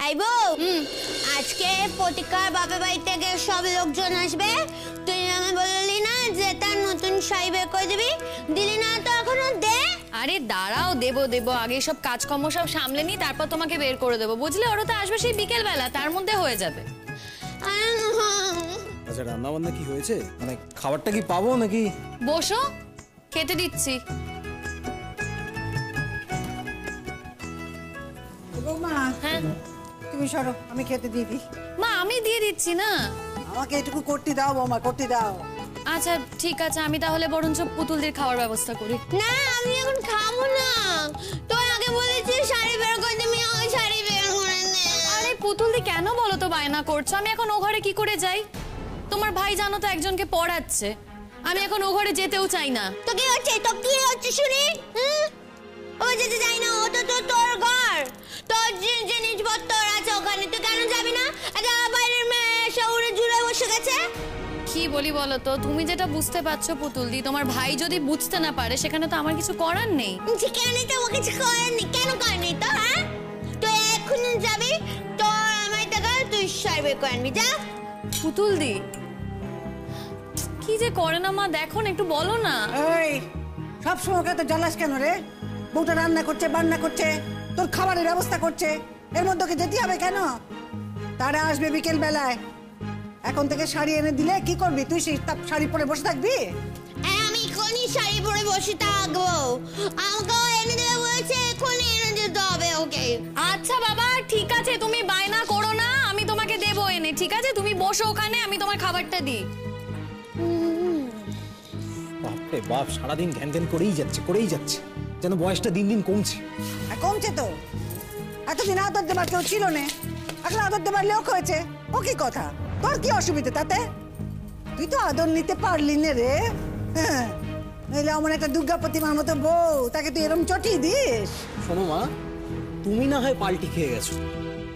এই বউ, আজকে প্রতিকার বাপের বাড়ি থেকে সব লোকজন আসবে। তুই আমি বললি না যে তার নতুন শাড়ি বের করে দিবি, দিলি না তো এখনো দে। আরে দাঁড়াও, দেবো দেবো, আগে সব কাজকর্ম সব সামলে নি, তারপর তোমাকে বের করে দেবো, বুঝলে? ওরা তো আসবে সেই বিকেল বেলা, তার মধ্যে হয়ে যাবে। আচ্ছা, রান্না বান্না কি হয়েছে? মানে খাবারটা কি পাবো নাকি? বসো, খেতে দিচ্ছি। বৌমা, হ্যাঁ তুমি সরো, আমি খেতে দিয়ে দিই। মা, আমি দিয়ে দিচ্ছি না। আমাকে এটুকু করতে দাও বৌমা, করতে দাও। আচ্ছা ঠিক আছে, আমি তাহলে বরঞ্চ পুতুলদের খাওয়ার ব্যবস্থা করি। না, আমি এখন খাবো না। তোর আগে বলেছি শাড়ি বের করে দিবি, আমি শাড়ি বের করে নে। আরে পুতুলদি, কেন বলো তো বায়না করছো? আমি এখন ও ঘরে কি করে যাই? তোমার ভাই জানো তো একজনকে পড়াচ্ছে, আমি এখন ও ঘরে যেতেও চাই না। তো কি হচ্ছে, তো কি হচ্ছে শুনি? ও যেতে চাই না, ও তো তোর ঘর, তোর জিনিসপত্র আছে ওখানে, তুই কেন যাবি না? এটা বাইরের মেয়ে শহরে জুড়ে বসে গেছে। কি বলি বলো তো, তুমি যেটা বুঝতে পারছো পুতুলদি, তোমার ভাই যদি বুঝতে না পারে সেখানে তো আমার কিছু করার নেই। কেন তো ও কিছু করেনি, কেন করেনি তো? হ্যাঁ, তুই এখন যাবি, তোর আমার টাকা তুই শাড়ি বের করে আনবি, যা। পুতুলদি কি যে করে না মা, দেখো না, একটু বলো না। এই সব সময় তো জ্বালাস কেন রে? বউটা রান্না করছে, বান্না করছে, তোর খাবারের ব্যবস্থা করছে, এর মধ্যে ওকে যেতে হবে কেন? তারা আসবে বিকেল বেলায়, এখন থেকে শাড়ি এনে দিলে কি করবি তুই? সেই শাড়ি পরে বসে থাকবি? আমি এখনই শাড়ি পরে বসে থাকবো, আমাকে এনে দেবে বলেছে, এখনই এনে দিতে হবে ওকে। আচ্ছা বাবা ঠিক আছে, তুমি বায়না করো না, আমি তোমাকে দেবো এনে, ঠিক আছে? তুমি বসো ওখানে, আমি তোমার খাবারটা দিই। বাপরে বাপ, সারাদিন ঘ্যান ঘ্যান করেই যাচ্ছে, যেন বয়সটা দিন দিন কমছে। কমছে তো, এতদিন আদর দেবার কেউ ছিল না, এখন আদর দেবার লোক হয়েছে। ও কি কথা, তোর কি অসুবিধা তাতে? তুই তো আদর নিতে পারলি না রে। হ্যাঁ, নইলে আমার একটা দুর্গা প্রতিমার মতো বউ, তাকে তুই এরকম চটিয়ে দিস? শোনো মা, তুমি না হয় পাল্টি খেয়ে গেছো,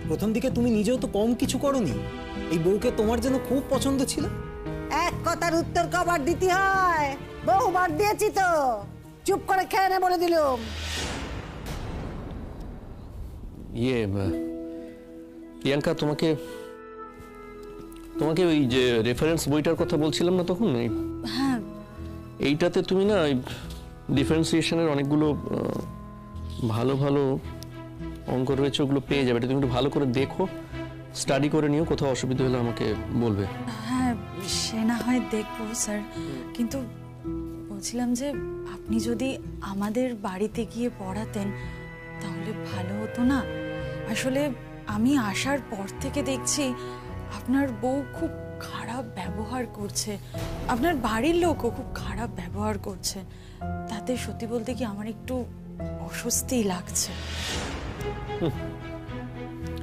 প্রথম দিকে তুমি নিজেও তো কম কিছু করোনি। এই বউকে তোমার জন্য খুব পছন্দ ছিল। এক কথার উত্তর কবার দিতে হয়? বহুবার দিয়েছি তো, চুপ করে খেয়ে নে বলে দিলুম। প্রিয়াঙ্কা, তোমাকে ওই যে রেফারেন্স বইটার কথা বলছিলাম না তখন, হ্যাঁ এইটাতে তুমি না ডিফারেন্সিয়েশনের অনেকগুলো ভালো ভালো অঙ্ক রয়েছে, ওগুলো পেয়ে যাবে। এটা তুমি একটু ভালো করে দেখো, স্টাডি করে নিও, কোথাও অসুবিধা হলে আমাকে বলবে। হ্যাঁ সে না হয় দেখবো স্যার, কিন্তু বলছিলাম যে আপনি যদি আমাদের বাড়িতে গিয়ে পড়াতেন তাহলে ভালো হতো না? আসলে আমি আসার পর থেকে দেখছি আপনার বউ খুব খারাপ ব্যবহার করছে, আপনার বাড়ির লোকও খুব খারাপ ব্যবহার করছে, তাতে সত্যি বলতে কি আমার একটু অস্বস্তি লাগছে।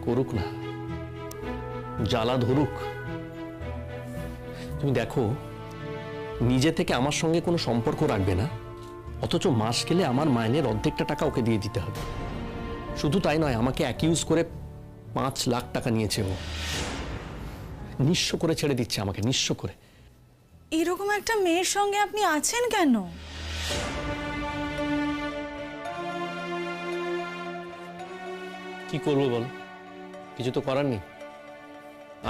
করুক না, জ্বালা ধরুক। তুমি দেখো, নিজে থেকে আমার সঙ্গে কোনো সম্পর্ক রাখবে না, অথচ মাস গেলে আমার মাইনের অর্ধেকটা টাকা ওকে দিয়ে দিতে হবে। শুধু তাই নয়, আমাকে অ্যাকিউজ করে 5 লাখ টাকা নিয়েছে ও। নিঃস্ব করে ছেড়ে দিচ্ছে আমাকে, নিঃস্ব করে। এরকম একটা মেয়ের সঙ্গে আপনি আছেন কেন? কি করবো বলো, কিছু তো করার নেই।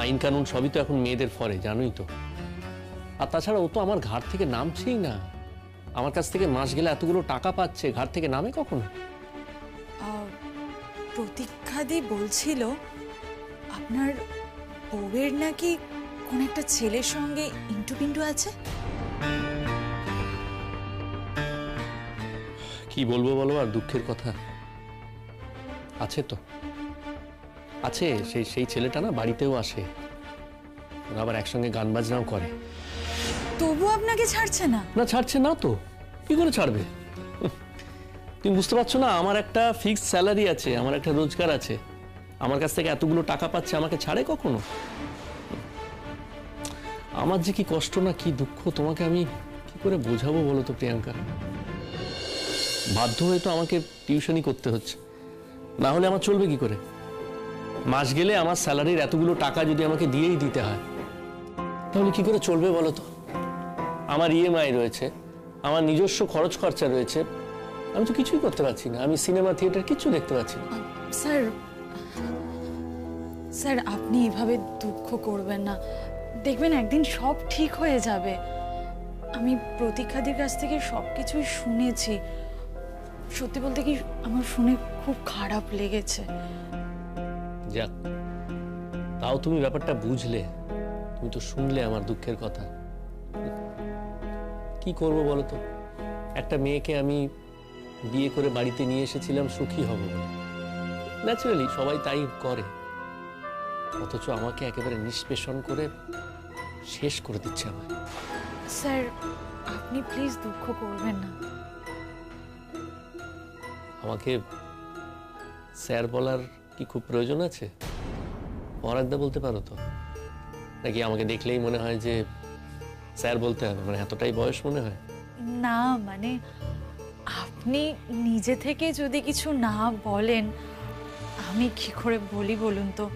আইন কানুন সবই তো এখন মেয়েদের ফরে, জানোই তো। আর তাছাড়া ও তো আমার ঘাট থেকে নামছেই না। আমার কাছ থেকে মাস গেলে এতগুলো টাকা পাচ্ছে, ঘাট থেকে নামে কখনো? প্রতীক্ষাদি বলছিল আপনার বউয়ের নাকি কোন একটা ছেলের সঙ্গে ইন্টু পিন্টু আছে। কি বলবো বলো, আর দুঃখের কথা। আছে তো, আছে। সেই ছেলেটা না বাড়িতেও আসে, ওরা আবার একসঙ্গে গান বাজনাও করে। তবু আপনাকে ছাড়ছে না? না, ছাড়ছে না তো, কি করে ছাড়বে? তুমি বুঝতে পারছো না, আমার একটা ফিক্সড স্যালারি আছে, আমার একটা রোজগার আছে, আমার কাছ থেকে এতগুলো টাকা পাচ্ছে, আমাকে ছাড়ে কখনো? আমার যে কি কষ্ট না, কি দুঃখ, তোমাকে আমি কি করে বোঝাবো বলো তো প্রিয়াঙ্কা। বাধ্য হয়ে তো আমাকে টিউশনই করতে হচ্ছে, না হলে আমার চলবে কি করে? মাস গেলে আমার স্যালারির এতগুলো টাকা যদি আমাকে দিয়েই দিতে হয়, তাহলে কি করে চলবে বলো তো? আমার ইএমআই রয়েছে, আমার নিজস্ব খরচ খরচা রয়েছে, আমি তো কিছুই করতে পারছি না। আমি সিনেমা থিয়েটার কিচ্ছু দেখতে পাচ্ছি না। স্যার স্যার আপনি এভাবে দুঃখ করবেন না, দেখবেন একদিন সব ঠিক হয়ে যাবে। আমি প্রতীক্ষাদির কাছ থেকে সব কিছুই শুনেছি। সত্যি বলতে কি আমার শুনে খুব খারাপ লেগেছে। যাক, তাও তুমি ব্যাপারটা বুঝলে, তুমি তো শুনলে আমার দুঃখের কথা। কি করব বলো তো, একটা মেয়েকে আমি বিয়ে করে বাড়িতে নিয়ে এসেছিলাম সুখী হব বলে। ন্যাচারালি সবাই তাই করে, অথচ আমাকে একেবারে নিষ্পেষণ করে শেষ করে দিচ্ছে আমায়। স্যার আপনি প্লিজ দুঃখ করবেন না। আমাকে স্যার বলার কি খুব প্রয়োজন আছে? পরাগদা বলতে পারো তো, নাকি আমাকে দেখলেই মনে হয় যে স্যার বলতে হবে, মানে এতটাই বয়স মনে হয়? না মানে আপনি নিজে থেকে যদি কিছু না বলেন আমি কি করে বলি বলুন তো?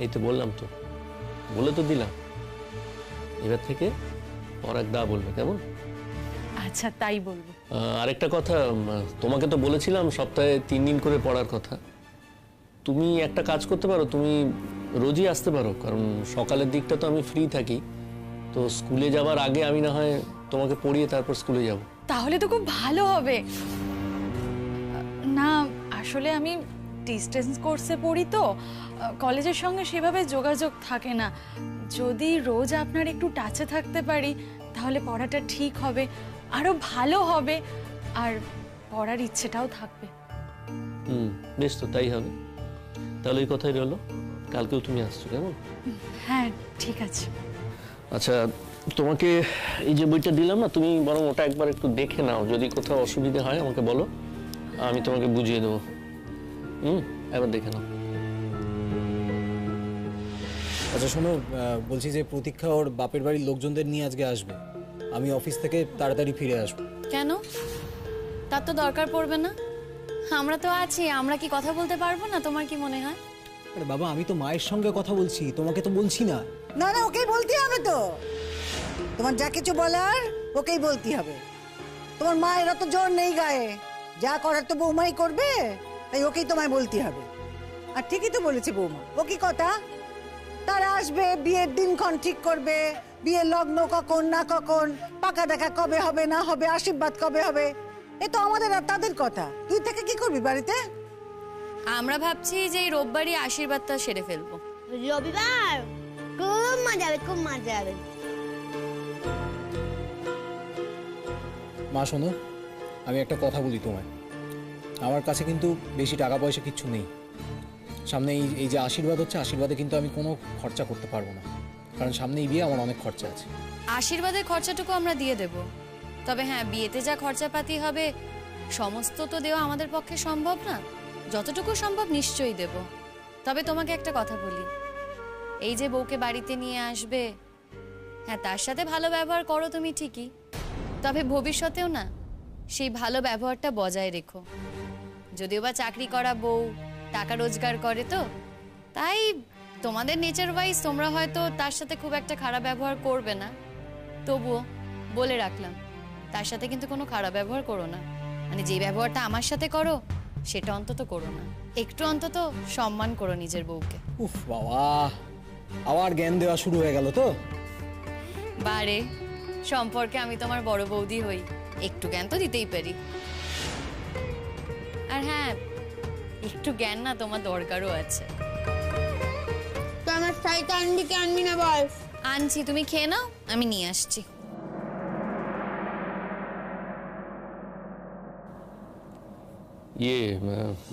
এই তো বললাম, তো বলে তো দিলাম, এবার থেকে পরাগদা বলবে, কেমন? আচ্ছা তাই বলবো। আরেকটা কথা, তোমাকে তো বলেছিলাম সপ্তাহে 3 দিন করে পড়ার কথা। তুমি একটা কাজ করতে পারো, তুমি রোজই আসতে পারো, কারণ সকালের দিকটা তো আমি ফ্রি থাকি। তো স্কুলে যাওয়ার আগে আমি না হয় তোমাকে পড়িয়ে তারপর স্কুলে যাব। তাহলে তো খুব ভালো হবে। না আসলে আমি ডিস্টেন্স কোর্সে পড়ি তো, কলেজের সঙ্গে সেভাবে যোগাযোগ থাকে না। যদি রোজ আপনার একটু টাচে থাকতে পারি তাহলে পড়াটা ঠিক হবে, আরো ভালো হবে, আর পড়ার ইচ্ছেটাও থাকবে। বেশ, তো তাই হবে। তাহলে এই কথাই রইলো, কালকেও তুমি আসছো, কেমন? হ্যাঁ ঠিক আছে। আচ্ছা, তোমাকে এই যে বইটা দিলাম না, তুমি বরং ওটা একবার একটু দেখে নাও, যদি কোথাও অসুবিধা হয় আমাকে বলো, আমি তোমাকে বুঝিয়ে দেবো। একবার দেখে নাও। আচ্ছা শোনো, বলছি যে প্রতীক্ষা ওর বাপের বাড়ির লোকজনদের নিয়ে আজকে আসবে। আমি অফিস থেকে তাড়াতাড়ি ফিরে আসবো। কেন? তার তো দরকার পড়বে না, আমরা তো আছি। আমরা কি কথা বলতে পারবো না? তোমার কি মনে হয়? আরে বাবা, আমি তো মায়ের সঙ্গে কথা বলছি, তোমাকে তো বলছি না। না না, ওকেই বলতে হবে তো। তোমার যা কিছু বলার ওকেই বলতে হবে। তোমার মায়ের অত জোর নেই গায়ে, যা করার তো বৌমাই করবে, তাই ওকেই তোমায় বলতে হবে। আর ঠিকই তো বলেছে বৌমা, ও কি কথা? তারা আসবে, বিয়ের দিনক্ষণ ঠিক করবে, বিয়ের লগ্ন কখন না কখন, পাকা দেখা কবে হবে না হবে, আশীর্বাদ কবে হবে, এ তো আমাদের আর তাদের কথা। তুই থেকে কি করবি বাড়িতে? আমরা ভাবছি যে এই রোববারই আশীর্বাদটা সেরে ফেলবো। রবিবার খুব মজা হবে, খুব মজা হবে। মা শোনো, আমি একটা কথা বলি তোমায়। আমার কাছে কিন্তু বেশি টাকা পয়সা কিচ্ছু নেই। সামনে এই যে আশীর্বাদ হচ্ছে, আশীর্বাদে কিন্তু আমি কোনো খরচা করতে পারবো না, কারণ সামনেই বিয়ে, আমার অনেক খরচা আছে। আশীর্বাদের খরচাটুকু আমরা দিয়ে দেব, তবে হ্যাঁ বিয়েতে যা খরচাপাতি হবে সমস্ত তো দেওয়া আমাদের পক্ষে সম্ভব না। যতটুকু সম্ভব নিশ্চয়ই দেব। তবে তোমাকে একটা কথা বলি, এই যে বউকে বাড়িতে নিয়ে আসবে, হ্যাঁ তার সাথে ভালো ব্যবহার করো তুমি ঠিকই, তবে ভবিষ্যতেও না সেই ভালো ব্যবহারটা বজায় রেখো। যদিও বা চাকরি করা বউ টাকা রোজগার করে, তো তাই তোমাদের নেচার ওয়াইজ তোমরা হয়তো তার সাথে খুব একটা খারাপ ব্যবহার করবে না, তবুও বলে রাখলাম তার সাথে কিন্তু কোনো খারাপ ব্যবহার করো না। মানে যে ব্যবহারটা আমার সাথে করো সেটা অন্তত করো না। একটু অন্তত সম্মান করো নিজের বউকে। উফ বাবা, আবার জ্ঞান দেওয়া শুরু হয়ে গেল তো। বারে সম্পর্কে আমি তোমার বড় বৌদি হই, একটু জ্ঞান তো দিতেই পারি। আর হ্যাঁ, একটু জ্ঞান না তোমার দরকারও আছে। তো আমার শাড়িটা আনবি কি আনবি না বল? আনছি, তুমি খেয়ে নাও, আমি নিয়ে আসছি।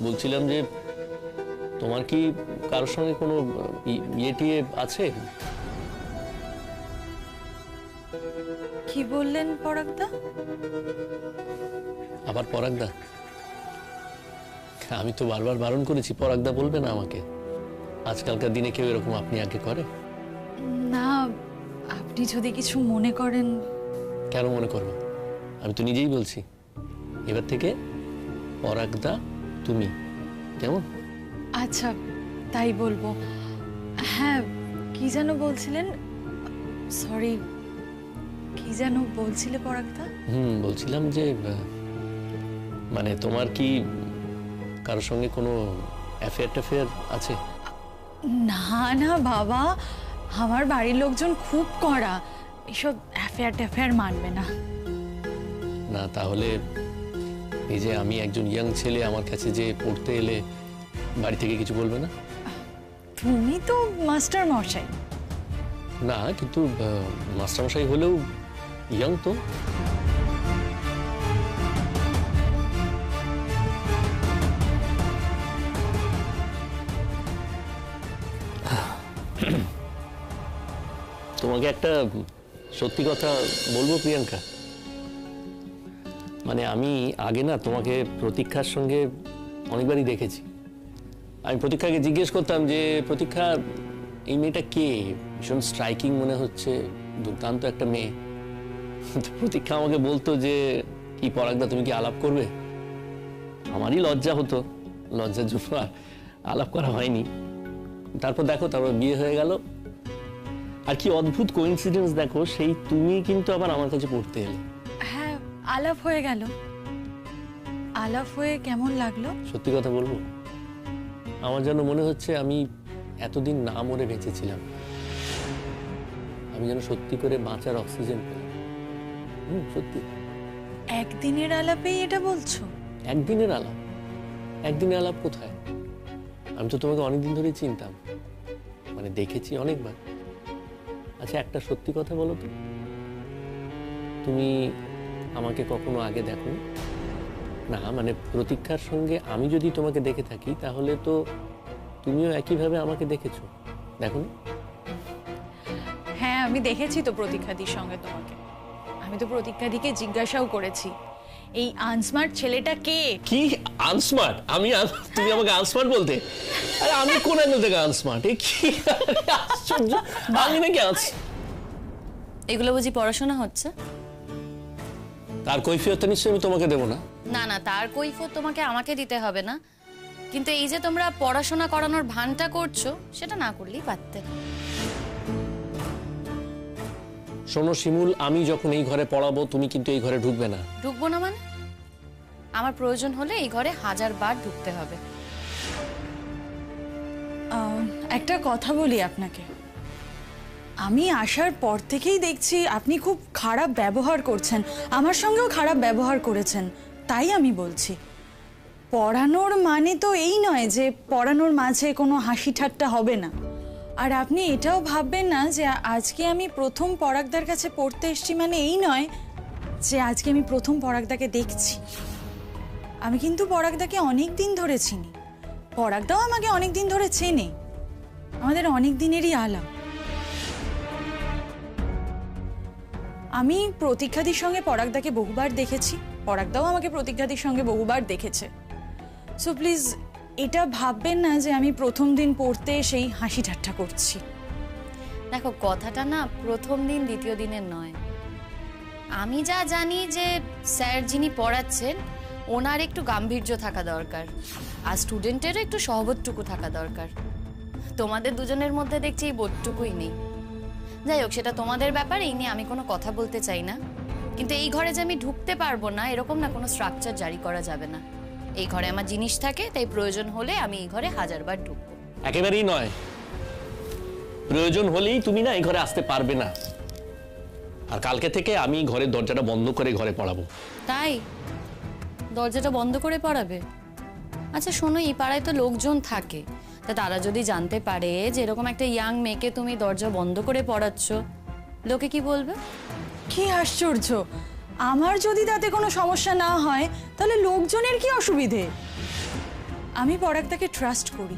বলছিলাম যে তোমার কি কারোর সঙ্গে কোনো ইয়ে টিয়ে আছে? কি বললেন পরাগদা? আবার পরাগদা? আমি তো বারবার বারণ করেছি পরাগদা বলবে না আমাকে। আজকালকার দিনে কেউ এরকম আপনি আগে করে? না আপনি যদি কিছু মনে করেন। কেন মনে করবো? আমি তো নিজেই বলছি, এবার থেকে পরাগদা তুমি, কেমন? আচ্ছা তাই বলবো। হ্যাঁ কি যেন বলছিলেন? সরি, কি যেন বলছিলে পরাগদা? বলছিলাম যে মানে তোমার কি কারোর সঙ্গে কোনো অ্যাফেয়ার ট্যাফেয়ার আছে? না না বাবা, আমার বাড়ির লোকজন খুব কড়া, এসব অ্যাফেয়ার ট্যাফেয়ার মানবে না। না তাহলে এই যে আমি একজন ইয়াং ছেলে, আমার কাছে যে পড়তে এলে বাড়ি থেকে কিছু বলবে না? তুমি তো মাস্টার মশাই। না কিন্তু মাস্টারমশাই হলেও ইয়াং তো। তোমাকে একটা সত্যি কথা বলবো প্রিয়াঙ্কা, মানে আমি আগে না তোমাকে প্রতীক্ষার সঙ্গে অনেকবারই দেখেছি। আমি প্রতীক্ষাকে জিজ্ঞেস করতাম যে প্রতীক্ষা এই মেয়েটা কে, ভীষণ স্ট্রাইকিং মনে হচ্ছে, দুর্দান্ত একটা মেয়ে। তো প্রতীক্ষা আমাকে বলতো যে কি পরাগদা তুমি কি আলাপ করবে? আমারই লজ্জা হতো, লজ্জার জন্য আলাপ করা হয়নি। তারপর দেখো, তারপর বিয়ে হয়ে গেল। আর কি অদ্ভুত কোইন্সিডেন্স দেখো, সেই তুমি কিন্তু আবার আমার কাছে পড়তে এলে। হ্যাঁ, আলাপ হয়ে গেল। আলাপ হয়ে কেমন লাগলো? সত্যি কথা বলবো, আমার যেন মনে হচ্ছে আমি এতদিন না মরে বেঁচেছিলাম। আমি যেন সত্যি করে বাঁচার অক্সিজেন পেলাম। সত্যি। একদিনের আলাপেই এটা বলছো? একদিনের আলাপ? একদিনের আলাপ কোথায়? আমি তো তোমাকে অনেকদিন ধরেই চিনতাম, মানে দেখেছি অনেকবার। আচ্ছা একটা সত্যি কথা বলো তো, তুমি আমাকে কখনো আগে দেখো না? মানে প্রতীক্ষার সঙ্গে আমি যদি তোমাকে দেখে থাকি তাহলে তো তুমিও একইভাবে আমাকে দেখেছো, দেখো না? হ্যাঁ, আমি দেখেছি তো প্রতীক্ষাদির সঙ্গে তোমাকে। আমি তো প্রতীক্ষাদিকে জিজ্ঞাসাও করেছি এই আনস্মার্ট ছেলেটা কে। কি আনস্মার্ট? তুমি আমাকে আনস্মার্ট বলতে? আরে আমি কোন অ্যাঙ্গেল থেকে আনস্মার্ট? এ কি আশ্চর্য! আমি নাকি এগুলো বুঝি পড়াশোনা হচ্ছে? তার কৈফিয়তটা নিশ্চয়ই আমি তোমাকে দেবো না। না না, তার কৈফিয়ত তোমাকে আমাকে দিতে হবে না, কিন্তু এই যে তোমরা পড়াশোনা করানোর ভানটা করছো সেটা না করলেই পারতে। শোনো শিমুল, আমি যখন এই ঘরে পড়াবো তুমি কিন্তু এই ঘরে ঢুকবে না। ঢুকবো না মানে? আমার প্রয়োজন হলে এই ঘরে 1000 বার ঢুকতে হবে। একটা কথা বলি আপনাকে, আমি আসার পর থেকেই দেখছি আপনি খুব খারাপ ব্যবহার করছেন, আমার সঙ্গেও খারাপ ব্যবহার করেছেন। তাই আমি বলছি, পড়ানোর মানে তো এই নয় যে পড়ানোর মাঝে কোনো হাসি ঠাট্টা হবে না। আর আপনি এটাও ভাববেন না যে আজকে আমি প্রথম পরাগদার কাছে পড়তে এসেছি মানে এই নয় যে আজকে আমি প্রথম পরাগদাকে দেখছি। আমি কিন্তু পরাগদাকে অনেক দিন ধরে চিনি, পরাগদাও আমাকে অনেক দিন ধরে চেনে, আমাদের অনেক দিনেরই আলাপ। আমি প্রতীক্ষাদির সঙ্গে পরাগদাকে বহুবার দেখেছি, পরাগদাও আমাকে প্রতীক্ষাদির সঙ্গে বহুবার দেখেছে। সো প্লিজ এটা ভাববেন না যে আমি প্রথম দিন পড়তে সেই হাসি ঠাট্টা করছি। দেখো, কথাটা না প্রথম দিন দ্বিতীয় দিনের নয়। আমি যা জানি যে স্যার যিনি পড়াচ্ছেন ওনার একটু গাম্ভীর্য থাকা দরকার, আর স্টুডেন্টেরও একটু সহবতটুকু থাকা দরকার। তোমাদের দুজনের মধ্যে দেখছি এই বোধটুকুই নেই। যাই হোক, সেটা তোমাদের ব্যাপার, এই নিয়ে আমি কোনো কথা বলতে চাই না। কিন্তু এই ঘরে যে আমি ঢুকতে পারবো না এরকম না কোনো স্ট্রাকচার জারি করা যাবে না। এই ঘরে আমার জিনিস থাকে, তাই প্রয়োজন হলে আমি এই ঘরে 1000 বার ঢুকবো। একেবারেই নয়, প্রয়োজন হলেই তুমি না এই ঘরে আসতে পারবে না। আর কালকে থেকে আমি ঘরের দরজাটা বন্ধ করে ঘরে পড়াবো। তাই? দরজাটা বন্ধ করে পড়াবে? আচ্ছা শোনো, এই পাড়ায় তো লোকজন থাকে, তা তারা যদি জানতে পারে যে এরকম একটা ইয়াং মেয়েকে তুমি দরজা বন্ধ করে পড়াচ্ছ, লোকে কি বলবে? কি আশ্চর্য! আমার যদি তাতে কোনো সমস্যা না হয় তাহলে লোকজনের কি অসুবিধে? আমি পরাগদাকে ট্রাস্ট করি।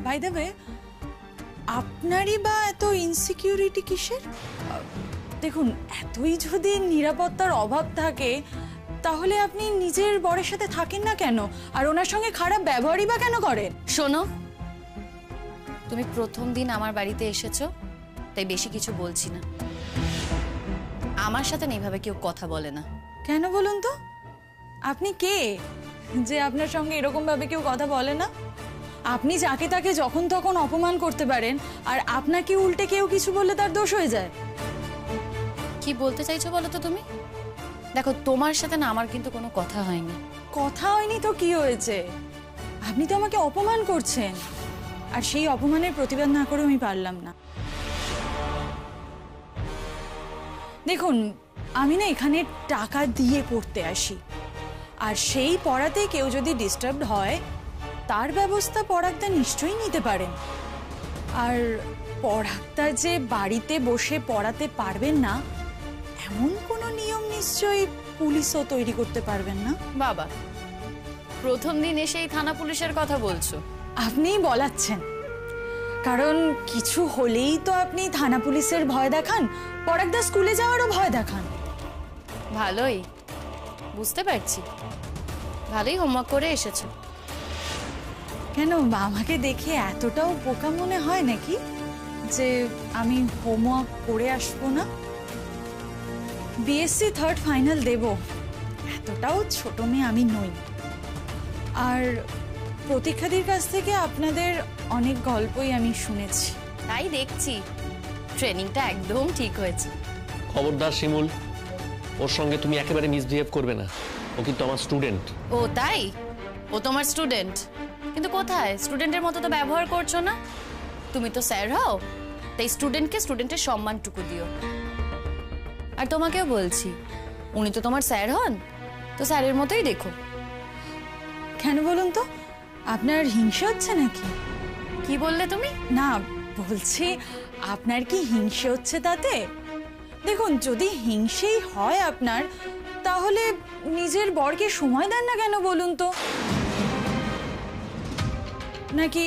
বাই দ্য ওয়ে, আপনারই বা এত ইনসিকিউরিটি কিসের? দেখুন, এতই যদি নিরাপত্তার অভাব থাকে তাহলে আপনি নিজের বরের সাথে থাকেন না কেন, আর ওনার সঙ্গে খারাপ ব্যবহারই বা কেন করেন? শোনো, তুমি প্রথম দিন আমার বাড়িতে এসেছো, তাই বেশি কিছু বলছি না। আমার সাথে না এইভাবে কেউ কথা বলে না। কেন বলুন তো? আপনি কে যে আপনার সঙ্গে এরকম ভাবে কেউ কথা বলে না? আপনি যাকে তাকে যখন তখন অপমান করতে পারেন, আর আপনাকে উল্টে কেউ কিছু বললে তার দোষ হয়ে যায়। কি বলতে চাইছো বলো তো তুমি? দেখো, তোমার সাথে না আমার কিন্তু কোনো কথা হয়নি। কথা হয়নি তো কি হয়েছে? আপনি তো আমাকে অপমান করছেন, আর সেই অপমানের প্রতিবাদ না করে আমি পারলাম না। দেখুন, আমি না এখানে টাকা দিয়ে পড়তে আসি, আর সেই পড়াতে কেউ যদি ডিস্টার্বড হয় তার ব্যবস্থা পড়াকদা নিশ্চয়ই নিতে পারেন। আর পড়াকদা যে বাড়িতে বসে পড়াতে পারবেন না এমন কোনো নিয়ম নিশ্চয়ই পুলিশও তৈরি করতে পারবেন না। বাবা, প্রথম দিন এসেই থানা পুলিশের কথা বলছো? আপনিই বলাচ্ছেন, কারণ কিছু হলেই তো আপনি থানা পুলিশের ভয় দেখান, পরাগদা স্কুলে যাওয়ারও ভয় দেখান। ভালোই, বুঝতে পারছি, ভালোই হোমওয়ার্ক করে এসেছো। কেন, আমাকে দেখে এতটাও বোকা মনে হয় নাকি যে আমি হোমওয়ার্ক করে আসবো না? বিএসসি থার্ড ফাইনাল দেব, এতটাও ছোট মেয়ে আমি নই। আর প্রতীক্ষাদির কাছ থেকে আপনাদের অনেক গল্পই আমি শুনেছি। তাই দেখছি ট্রেনিংটা একদম ঠিক হয়েছে। খবরদার শিমুল, ওর সঙ্গে তুমি একেবারে মিসবিহেভ করবে না, ও কিন্তু আমার স্টুডেন্ট। ও তাই? ও তোমার স্টুডেন্ট? কিন্তু কোথায়, স্টুডেন্টের মতো তো ব্যবহার করছো না। তুমি তো স্যার হও, তাই স্টুডেন্টকে স্টুডেন্টের সম্মানটুকু দিও। আর তোমাকেও বলছি, উনি তো তোমার স্যার হন, তো স্যারের মতোই দেখো। কেন বলুন তো, আপনার হিংসা হচ্ছে নাকি? কি বললে তুমি? না, বলছি আপনার কি হিংসে হচ্ছে তাতে? দেখুন, যদি হিংসেই হয় আপনার, তাহলে নিজের বরকে সময় দেন না কেন বলুন তো? নাকি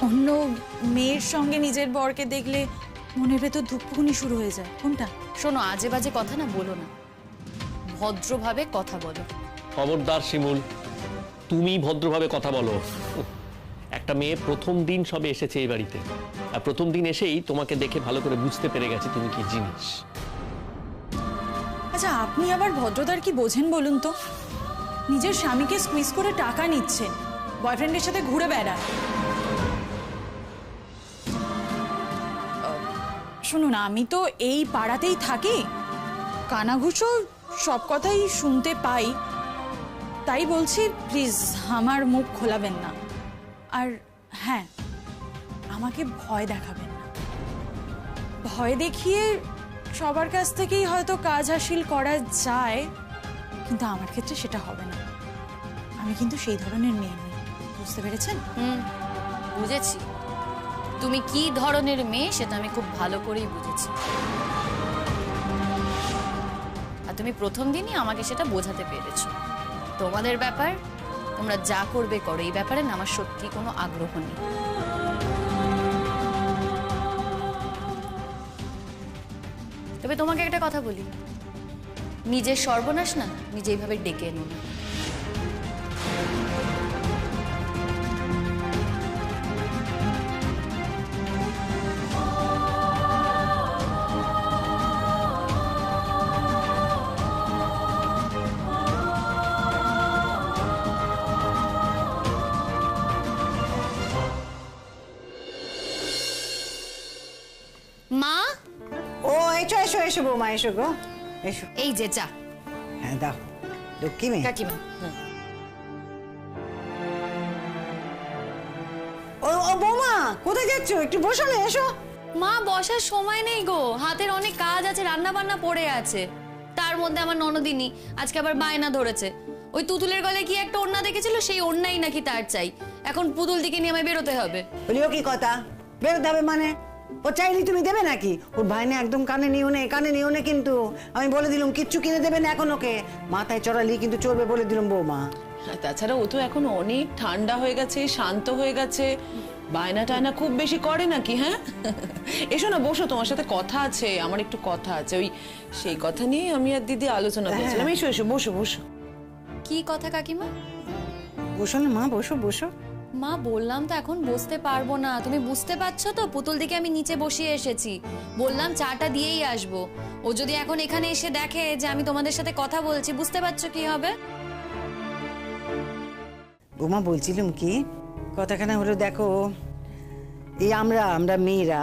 অন্য মেয়ের সঙ্গে নিজের বরকে দেখলে মনের ভেতর ধুকপুকুনি শুরু হয়ে যায়? কোনটা? শোনো, আজে বাজে কথা না বলো না, ভদ্রভাবে কথা বলো। খবরদার শিমুল, তুমি ভদ্রভাবে কথা বলো। একটা মেয়ে প্রথম দিন সবে এসেছে এই বাড়িতে, আর প্রথম দিন এসেই তোমাকে দেখে ভালো করে বুঝতে পেরে গেছে তুমি কি জিনিস। আচ্ছা, আপনি আবার ভদ্রতার কি বোঝেন বলুন তো? নিজের স্বামীকে স্কুইজ করে টাকা নিচ্ছেন, বয়ফ্রেন্ডের সাথে ঘুরে বেড়ান। শুনুন, আমি তো এই পাড়াতেই থাকি, কানাঘুষো সব কথাই শুনতে পাই, তাই বলছি প্লিজ আমার মুখ খোলাবেন না। আর হ্যাঁ, আমাকে ভয় দেখাবেন না। ভয় দেখিয়ে সবার কাছ থেকেই হয়তো কাজ হাসিল করা যায়, কিন্তু আমার ক্ষেত্রে সেটা হবে না। আমি কিন্তু সেই ধরনের মেয়ে নই, বুঝতে পেরেছেন? বুঝেছি, তুমি কি ধরনের মেয়ে সেটা আমি খুব ভালো করেই বুঝেছি। আর তুমি প্রথম দিনই আমাকে সেটা বোঝাতে পেরেছো। তোমাদের ব্যাপার, তোমরা যা করবে করো, এই ব্যাপারে না আমার সত্যি কোনো আগ্রহ নেই। তবে তোমাকে একটা কথা বলি, নিজের সর্বনাশ না নিজে এইভাবে ডেকে এনো না। মা, ও এসো এসো এসো বৌমা, এসো গো, এসো। এই যে চা। হ্যাঁ দাও, লক্ষ্মী মেয়ে। কাকিমা, ও ও বৌমা, কোথায় যাচ্ছ? একটু বসো না, এসো। মা বসার সময় নেই গো, হাতের অনেক কাজ আছে, রান্না বান্না পড়ে আছে। তার মধ্যে আমার ননদিনী আজকে আবার বায়না ধরেছে, ওই তুতুলের গলায় কি একটা ওড়না দেখেছিল, সেই ওড়নাই নাকি তার চাই। এখন পুতুল দিকে নিয়ে আমায় বেরোতে হবে। বলিও কি কথা, বেরোতে হবে মানে? ও চাইলে তুমি দেবে নাকি? ওর ভাই না একদম কানে নিও নে, কানে নিও নে, কিন্তু আমি বলে দিলাম কিচ্ছু কিনে দেবে না এখন ওকে। মাথায় চড়ালি কিন্তু চড়বে বলে দিলাম বৌমা। তাছাড়া ও তো এখন অনেক ঠান্ডা হয়ে গেছে, শান্ত হয়ে গেছে, বায়না টায়না খুব বেশি করে নাকি? হ্যাঁ, এসো না, বসো, তোমার সাথে কথা আছে, আমার একটু কথা আছে। ওই সেই কথা নিয়ে আমি আর দিদি আলোচনা করছিলাম। এসো এসো, বসো বসো। কি কথা কাকিমা? বসো না মা, বসো বসো। মা বললাম তো এখন বসতে পারবো না, তুমি বুঝতে পারছো তো? পুতুল দিকে আমি নিচে বসিয়ে এসেছি, বললাম চাটা দিয়েই আসবো। ও যদি এখন এখানে এসে দেখে যে আমি তোমাদের সাথে কথা বলছি, বুঝতে পারছো কি হবে? বৌমা বলছিলাম কি, কথাখানা হলো দেখো, এই আমরা মেয়েরা,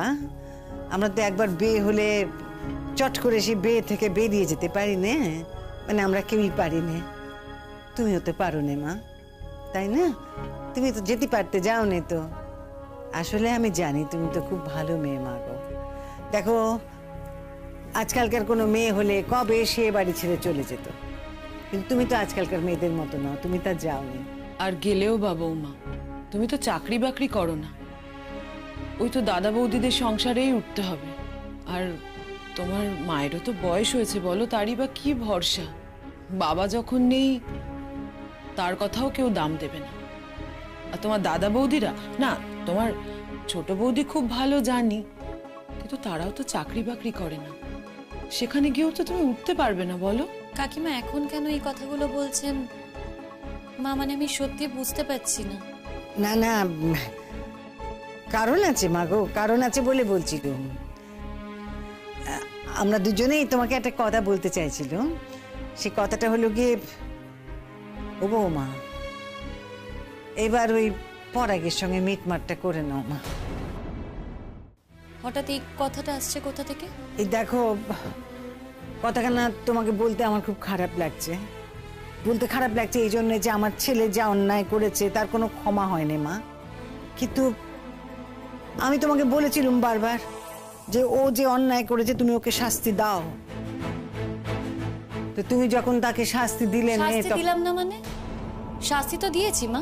আমরা তো একবার বিয়ে হলে চট করে সে বিয়ে থেকে বেরিয়ে যেতে পারি না, মানে আমরা কেউই পারি না। তুমিও তো পারো না মা, তাই না? তুমি তো যেতে পারতে, যাওনি তো। আসলে আমি জানি তুমি তো খুব ভালো মেয়ে মা গো। দেখো, আজকালকার কোনো মেয়ে হলে কবে সে বাড়ি ছেড়ে চলে যেত, কিন্তু তুমি তো আজকালকার মেয়েদের মতো নও, তুমি তা যাওনি। আর গেলেও বা বৌমা, তুমি তো চাকরি বাকরি করো না, ওই তো দাদা বৌদিদের সংসারেই উঠতে হবে। আর তোমার মায়েরও তো বয়স হয়েছে, বলো তারই বা কি ভরসা? বাবা যখন নেই তার কথাও কেউ দাম দেবে না। আর তোমার দাদা বৌদিরা, না তোমার ছোট বৌদি খুব ভালো জানি, কিন্তু তারাও তো চাকরি বাকরি করে না, সেখানে গিয়েও তো তুমি উঠতে পারবে না, বলো? কাকিমা এখন কেন এই কথাগুলো বলছেন মা? মানে আমি সত্যি বুঝতে পারছি না। না না, কারণ আছে মা গো, কারণ আছে বলে বলছিল। আমরা দুজনেই তোমাকে একটা কথা বলতে চাইছিল। সে কথাটা হলো গিয়ে, ও বৌমা, এবার ওই পরাগের সঙ্গে মিটমাটটা করে নাও মা। হঠাৎ এই কথাটা আসছে কোথা থেকে? এই দেখো, কথাটা না তোমাকে বলতে আমার খুব খারাপ লাগছে। বলতে খারাপ লাগছে এই জন্য যে আমার ছেলে যা অন্যায় করেছে তার কোনো ক্ষমা হয়নি মা। কিন্তু আমি তোমাকে বলেছিলাম বারবার যে ও যে অন্যায় করেছে তুমি ওকে শাস্তি দাও। তো তুমি যখন তাকে শাস্তি দিলে না, শাস্তি দিলাম না মানে? শাস্তি তো দিয়েছি মা।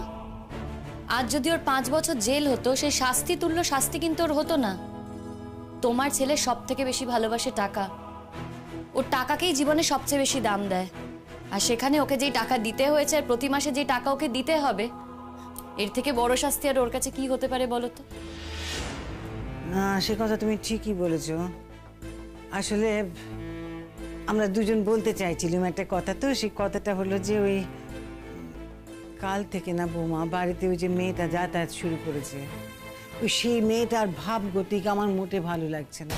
আজ যদি ওর 5 বছর জেল হতো, সেই শাস্তি তুল্য শাস্তি কিন্তু ওর হতো না। তোমার ছেলে সব থেকে বেশি ভালোবাসে টাকা, ওর টাকাকেই জীবনে সবচেয়ে বেশি দাম দেয়। আর সেখানে ওকে যেই টাকা দিতে হয়েছে আর প্রতি মাসে যেই টাকা ওকে দিতে হবে, এর থেকে বড় শাস্তি আর ওর কাছে কি হতে পারে বলো তো? না, সে কথা তুমি ঠিকই বলেছো। আসলে আমরা দুজন বলতে চাইছিলাম একটা কথা, তো সেই কথাটা হলো যে ওই কাল থেকে না বৌমা বাড়িতে ওই যে মেয়েটা যাতায়াত শুরু করেছে, ওই সেই মেয়েটার ভাব গতিক আমার মোটে ভালো লাগছে না।